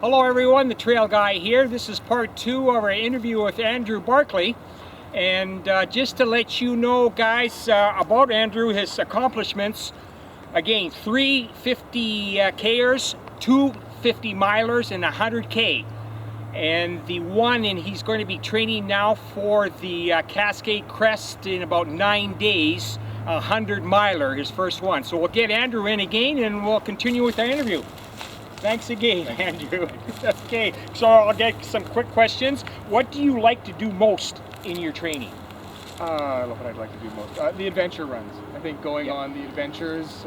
Hello everyone, the Trail Guy here. This is part 2 of our interview with Andrew Barclay. And just to let you know, guys, about Andrew, his accomplishments. Again, 3 50Kers, 2 50-milers, and 100K. And he's going to be training now for the Cascade Crest in about 9 days, 100-miler, his first one. So we'll get Andrew in again and we'll continue with our interview. Thanks again, Andrew. Okay, so I'll get some quick questions. What do you like to do most in your training? I love what I'd like to do most. The adventure runs. I think going on the adventures,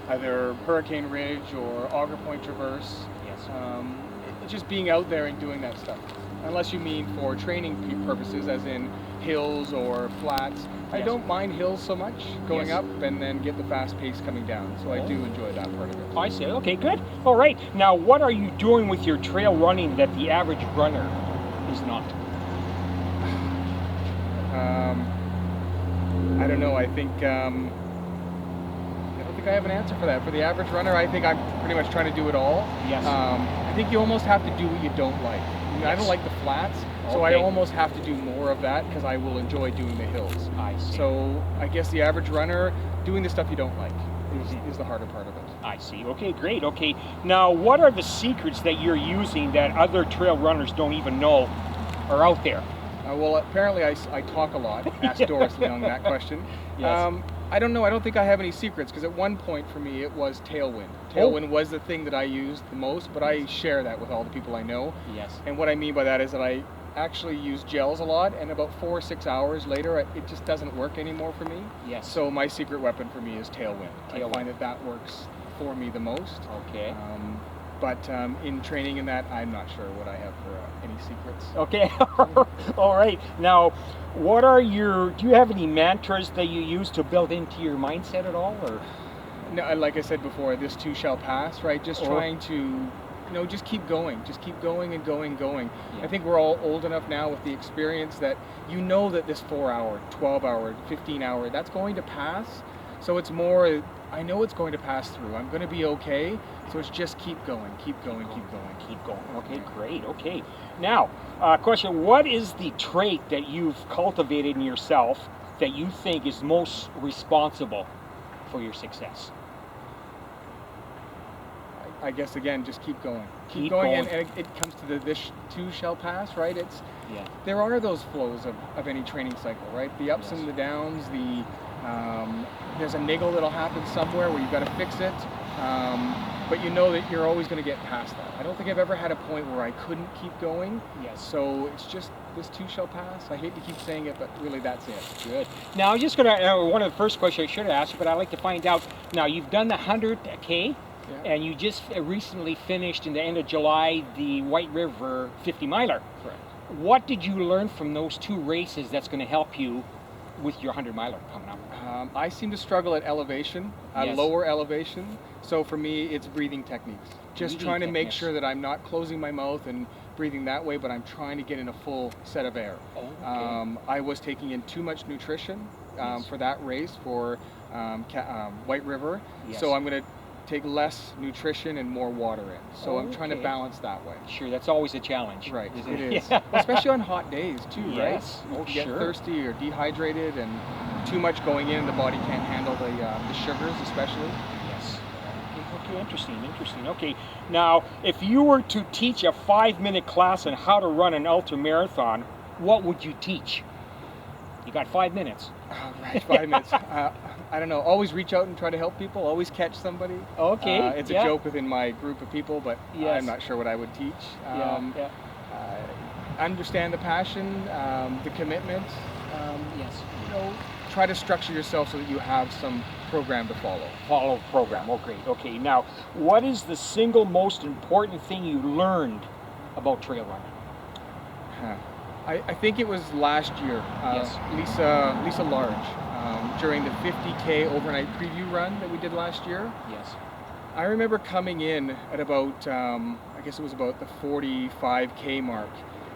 either Hurricane Ridge or Auger Point Traverse. Yes. Just being out there and doing that stuff. Unless you mean for training purposes, as in hills or flats. I don't mind hills so much, going up and then get the fast pace coming down. So I do enjoy that part of it. I see. Okay, good. All right. Now, what are you doing with your trail running that the average runner is not? I don't know. I think I don't think I have an answer for that. For the average runner, I think I'm pretty much trying to do it all. Yes. I think you almost have to do what you don't like. I don't like the flats, so I almost have to do more of that because I will enjoy doing the hills. I see. So I guess the average runner, doing the stuff you don't like is the harder part of it. I see. Okay, great. Okay. Now, what are the secrets that you're using that other trail runners don't even know are out there? Well, apparently I talk a lot. Ask Doris Leon that question. Yes. I don't know. I don't think I have any secrets because at one point for me it was tailwind. Tailwind was the thing that I used the most, but I share that with all the people I know. Yes. And what I mean by that is that I actually use gels a lot, and about 4 or 6 hours later it just doesn't work anymore for me. Yes. So my secret weapon for me is tailwind. I find that works for me the most. Okay. But in training in that, I'm not sure what I have for any secrets. Okay. All right. Now, do you have any mantras that you use to build into your mindset at all, or? No, like I said before, this too shall pass, right? Just trying to, just keep going. Just keep going and going. Yeah. I think we're all old enough now with the experience that that this 4-hour, 12-hour, 15-hour, that's going to pass. So it's more, I know it's going to pass through. I'm going to be okay. So it's just keep going. Okay, great. Okay. Now, question, what is the trait that you've cultivated in yourself that you think is most responsible for your success? I guess, again, just keep going. Keep going. And it comes to this too shall pass, right? There are those flows of any training cycle, right? The ups and the downs, there's a niggle that'll happen somewhere where you've got to fix it, but you know that you're always going to get past that. I don't think I've ever had a point where I couldn't keep going. Yes. So it's just this too shall pass. I hate to keep saying it, but really that's it. Good. Now, I was just going to, one of the first questions I should have asked you, but I'd like to find out, now you've done the 100K, and you just recently finished in the end of July the White River 50-miler. Correct. What did you learn from those 2 races that's going to help you with your 100-miler coming up? I seem to struggle at elevation, lower elevation. So for me, it's breathing techniques. Just trying to make sure that I'm not closing my mouth and breathing that way, but I'm trying to get in a full set of air. Oh, okay. I was taking in too much nutrition for that race for White River. Yes. So I'm going to take less nutrition and more water in. So I'm trying to balance that way. Sure, that's always a challenge. Right, it is. Especially on hot days too, right? Oh, you get thirsty or dehydrated and too much going in, the body can't handle the sugars especially. Yes. Okay, interesting. Okay, now if you were to teach a 5-minute class on how to run an ultra marathon, what would you teach? You got 5 minutes. Right, 5 minutes. I don't know. Always reach out and try to help people. Always catch somebody. Okay. It's a joke within my group of people, but I'm not sure what I would teach. Understand the passion, the commitment. Try to structure yourself so that you have some program to follow. Follow program. Oh, great. Okay. Now, what is the single most important thing you learned about trail running? I think it was last year. Lisa Large, during the 50K overnight preview run that we did last year. Yes. I remember coming in at about, I guess it was about the 45K mark,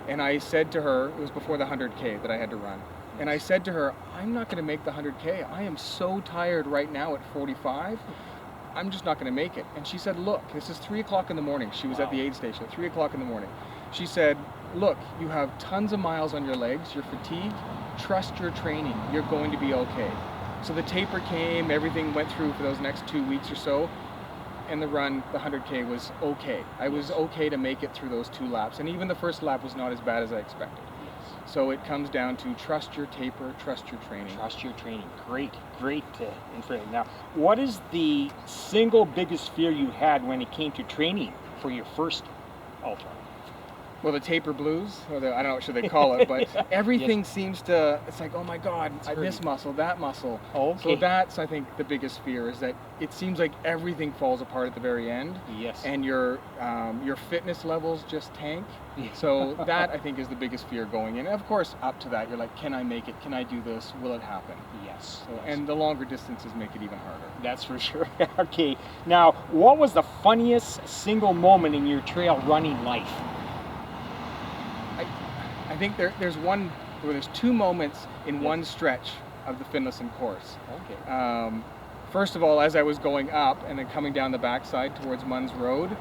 and I said to her, it was before the 100K that I had to run, and I said to her, I'm not going to make the 100K. I am so tired right now at 45. I'm just not going to make it. And she said, look, this is 3 o'clock in the morning. She was at the aid station at 3 o'clock in the morning. She said, look, you have tons of miles on your legs, you're fatigued, trust your training, you're going to be okay. So the taper came, everything went through for those next 2 weeks or so, and the run, the 100K was okay. I was okay to make it through those 2 laps, and even the first lap was not as bad as I expected. So it comes down to trust your taper, trust your training. Trust your training. Great information. Now, what is the single biggest fear you had when it came to training for your first ultra? Well, the taper blues, or I don't know what should they call it, but everything seems to, it's like, oh my God, this muscle, that muscle. Okay. So that's, I think, the biggest fear, is that it seems like everything falls apart at the very end. Yes. And your fitness levels just tank. So that, I think, is the biggest fear going in. And of course, up to that, you're like, can I make it? Can I do this? Will it happen? Yes. So, and the longer distances make it even harder. That's for sure. Okay. Now, what was the funniest single moment in your trail running life? I think there's 2 moments in one stretch of the Finlayson course. Okay. First of all, as I was going up and then coming down the backside towards Munns Road,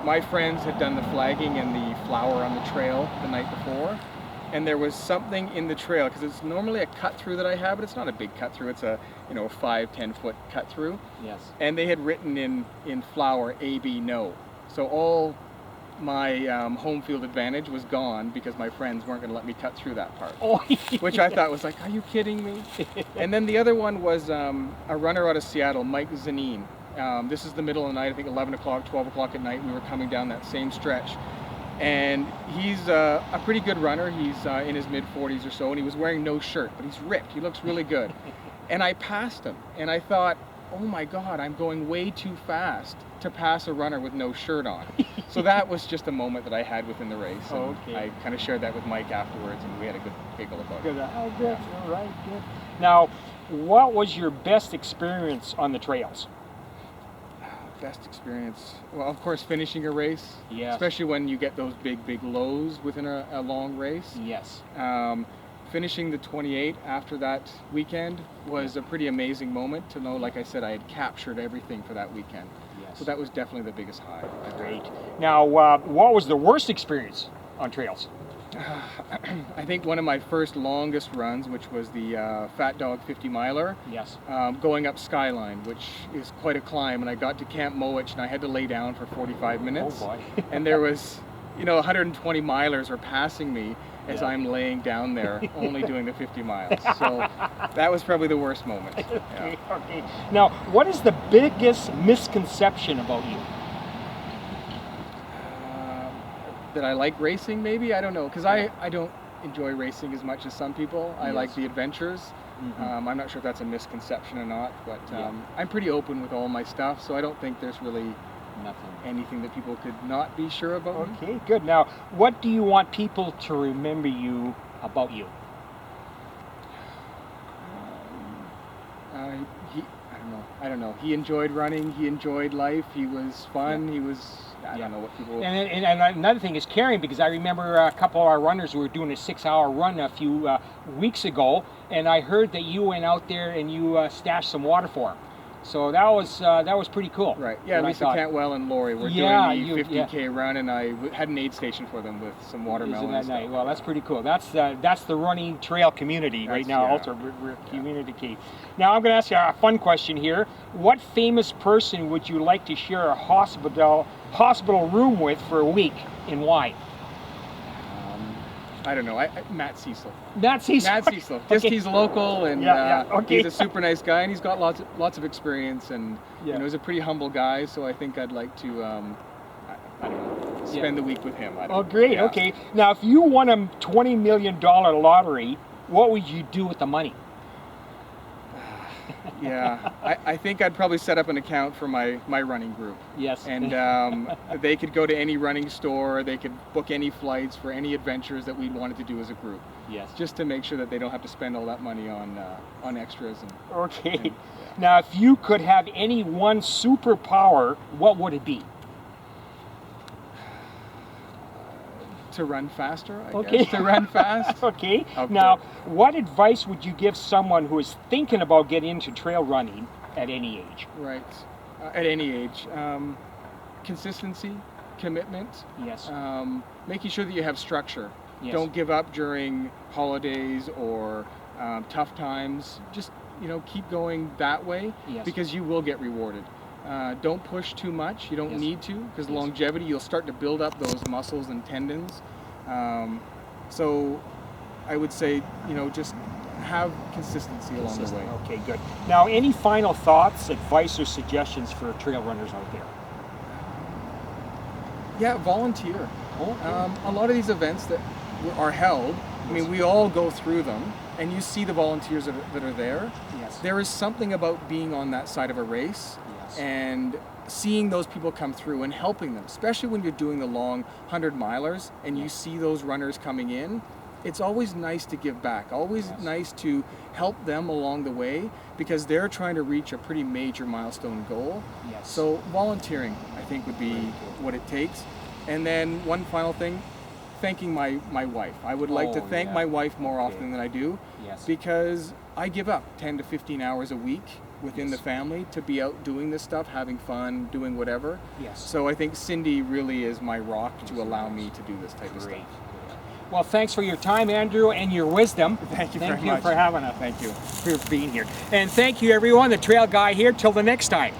my friends had done the flagging and the flower on the trail the night before, and there was something in the trail, because it's normally a cut through that I have, but it's not a big cut through, it's a 5-10 foot cut through. Yes. And they had written in flower AB no. So all my home field advantage was gone because my friends weren't going to let me cut through that part. Oh, which I thought was like, are you kidding me? And then the other one was a runner out of Seattle, Mike Zanin. This is the middle of the night, I think 11 o'clock, 12 o'clock at night. We were coming down that same stretch. And he's a pretty good runner. He's in his mid-40s or so, and he was wearing no shirt, but he's ripped. He looks really good. And I passed him, and I thought, oh my God, I'm going way too fast to pass a runner with no shirt on. So that was just a moment that I had within the race. And Okay. I kind of shared that with Mike afterwards, and we had a good giggle about it. Good. Oh, good. All right. Good. Now, what was your best experience on the trails? Best experience? Well, of course, finishing a race. Yes. Especially when you get those big lows within a long race. Yes. Finishing the 28 after that weekend was a pretty amazing moment to know, like I said, I had captured everything for that weekend. Yes. So that was definitely the biggest high. Great. Now, what was the worst experience on trails? I think one of my first longest runs, which was the Fat Dog 50 miler. Yes. Going up Skyline, which is quite a climb, and I got to Camp Mowich and I had to lay down for 45 minutes. Oh boy. And there was, 120 milers were passing me as I'm laying down there, only doing the 50 miles. So that was probably the worst moment. Okay, okay. Now, what is the biggest misconception about you? That I like racing, maybe? I don't know, because I don't enjoy racing as much as some people. I like the adventures. Mm-hmm. I'm not sure if that's a misconception or not, but I'm pretty open with all my stuff, so I don't think there's really anything that people could not be sure about. Okay, good. Now, what do you want people to remember about you? I don't know. He enjoyed running. He enjoyed life. He was fun. He was. I don't know what people. And another thing is caring, because I remember a couple of our runners who were doing a 6-hour run a few weeks ago, and I heard that you went out there and you stashed some water for them. So that was pretty cool. Right. Yeah. Lisa Cantwell and Lori were doing the 50K run, and I had an aid station for them with some watermelon. That night? Well, that's pretty cool. That's the running trail community right now. Also, we're community key. Now I'm going to ask you a fun question here. What famous person would you like to share a hospital room with for a week, and why? I don't know. Matt Cecil. Matt Cecil. Matt Cecil. Just he's local, and he's a super nice guy, and he's got lots of experience, and he's a pretty humble guy. So I think I'd like to, I don't know, spend the week with him. Great. Yeah. Okay. Now, if you won a $20 million lottery, what would you do with the money? Yeah, I think I'd probably set up an account for my running group. Yes. And they could go to any running store, they could book any flights for any adventures that we wanted to do as a group. Yes. Just to make sure that they don't have to spend all that money on extras. Okay. Now, if you could have any one superpower, what would it be? To run faster, I guess. To run fast. Okay. Now, what advice would you give someone who is thinking about getting into trail running at any age? Right. at any age. Consistency, commitment. Yes. Making sure that you have structure. Yes. Don't give up during holidays or tough times. Just keep going that way, Yes. because you will get rewarded. Don't push too much. You don't Yes. need to, because Yes. longevity, you'll start to build up those muscles and tendons. So I would say, just have consistency along the way. Okay, good. Now, any final thoughts, advice, or suggestions for trail runners out there? Yeah, volunteer. Oh, A lot of these events that are held, I mean, we all go through them, and you see the volunteers that are there. yes. There is something about being on that side of a race Yes. and seeing those people come through and helping them, especially when you're doing the long 100-milers and you Yes. see those runners coming in. It's always nice to give back, always Yes. nice to help them along the way, because they're trying to reach a pretty major milestone goal. Yes. So volunteering, I think, would be what it takes. And then one final thing, thanking my wife. I would like to Oh, thank yeah. my wife more Okay. often than I do, Yes. because I give up 10 to 15 hours a week within Yes. the family to be out doing this stuff, having fun, doing whatever. Yes. So I think Cindy really is my rock to allow me to do this type of Great. stuff. Well, thanks for your time, Andrew, and your wisdom. Thank you Thank very you much. for having us. Thank you. For being here. And thank you, everyone. The Trail Guy here. Till the next time.